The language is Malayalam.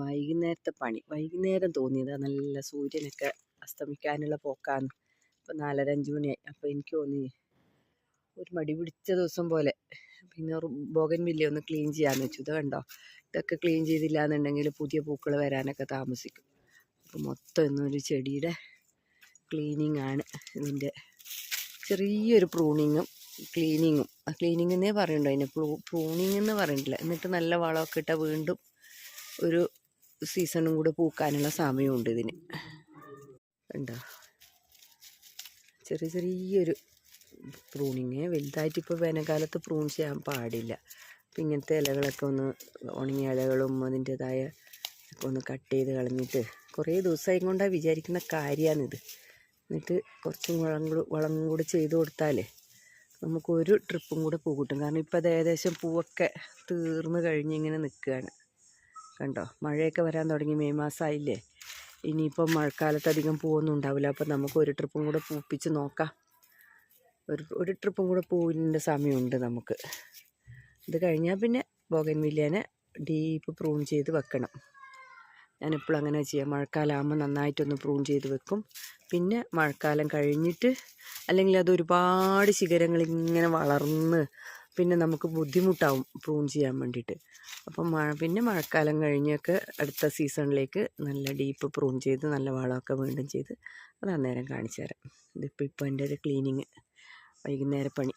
വൈകുന്നേരത്തെ പണി വൈകുന്നേരം തോന്നിയത് നല്ല സൂര്യനൊക്കെ അസ്തമിക്കാനുള്ള പോക്കാന്ന്. ഇപ്പം 4:30-5 മണിയായി. അപ്പോൾ എനിക്ക് തോന്നി ഒരു മടി പിടിച്ച ദിവസം പോലെ. പിന്നെ ബോഗൻവില്ല ഒന്ന് ക്ലീൻ ചെയ്യാമെന്ന് വെച്ചു. ഇത് കണ്ടോ, ഇതൊക്കെ ക്ലീൻ ചെയ്തില്ല എന്നുണ്ടെങ്കിൽ പുതിയ പൂക്കൾ വരാനൊക്കെ താമസിക്കും. അപ്പോൾ മൊത്തം ഇന്നൊരു ചെടിയുടെ ക്ലീനിങ് ആണ്. ഇതിൻ്റെ ചെറിയൊരു പ്രൂണിങ്ങും ക്ലീനിങ്ങും. ക്ലീനിങ് എന്നേ പറയുന്നുണ്ടോ, അതിനെ പ്രൂണിങ് എന്ന് പറയുന്നില്ല. എന്നിട്ട് നല്ല വളമൊക്കെ ഇട്ടാൽ വീണ്ടും ഒരു സീസണും കൂടെ പൂക്കാനുള്ള സമയമുണ്ട് ഇതിന്. ഉണ്ടോ, ചെറിയൊരു പ്രൂണിങ്. വലുതായിട്ട് ഇപ്പോൾ വേനൽക്കാലത്ത് പ്രൂൺ ചെയ്യാൻ പാടില്ല. അപ്പം ഇങ്ങനത്തെ ഇലകളൊക്കെ ഒന്ന്, ഉണങ്ങിയ ഇലകളും അതിൻ്റേതായ ഒക്കെ ഒന്ന് കട്ട് ചെയ്ത് കളഞ്ഞിട്ട് കുറേ ദിവസമായി കൊണ്ടാണ് വിചാരിക്കുന്ന കാര്യമാണിത്. എന്നിട്ട് കുറച്ചും വളം കൂടെ ചെയ്ത് കൊടുത്താലേ നമുക്കൊരു ട്രിപ്പും കൂടെ പൂ കിട്ടും. കാരണം ഇപ്പോൾ അത് ഏകദേശം പൂവൊക്കെ തീർന്ന് കഴിഞ്ഞിങ്ങനെ നിൽക്കുകയാണ്. കണ്ടോ, മഴയൊക്കെ വരാൻ തുടങ്ങി. മെയ് മാസമായില്ലേ. ഇനിയിപ്പം മഴക്കാലത്ത് അധികം പൂവൊന്നും ഉണ്ടാവില്ല. അപ്പം നമുക്ക് ഒരു ട്രിപ്പും കൂടെ പൂപ്പിച്ച് നോക്കാം. ഒരു ട്രിപ്പും കൂടെ പൂവിൻ്റെ സമയമുണ്ട് നമുക്ക്. ഇത് കഴിഞ്ഞാൽ പിന്നെ ബോഗൻവില്ലേനെ ഡീപ്പ് പ്രൂൺ ചെയ്ത് വെക്കണം. ഞാനെപ്പോഴും അങ്ങനെ ചെയ്യാം. മഴക്കാലമാകുമ്പോൾ നന്നായിട്ടൊന്ന് പ്രൂൺ ചെയ്ത് വെക്കും. പിന്നെ മഴക്കാലം കഴിഞ്ഞിട്ട്, അല്ലെങ്കിൽ അത് ഒരുപാട് ശിഖരങ്ങൾ ഇങ്ങനെ വളർന്ന് പിന്നെ നമുക്ക് ബുദ്ധിമുട്ടാവും പ്രൂൺ ചെയ്യാൻ വേണ്ടിയിട്ട്. അപ്പം പിന്നെ മഴക്കാലം കഴിഞ്ഞൊക്കെ അടുത്ത സീസണിലേക്ക് നല്ല ഡീപ്പ് പ്രൂൺ ചെയ്ത് നല്ല വളമൊക്കെ വീണ്ടും ചെയ്ത് അത് അന്നേരം കാണിച്ചു തരാം. ഇതിപ്പോൾ എൻ്റെ ഒരു ക്ലീനിങ് വൈകുന്നേര പണി.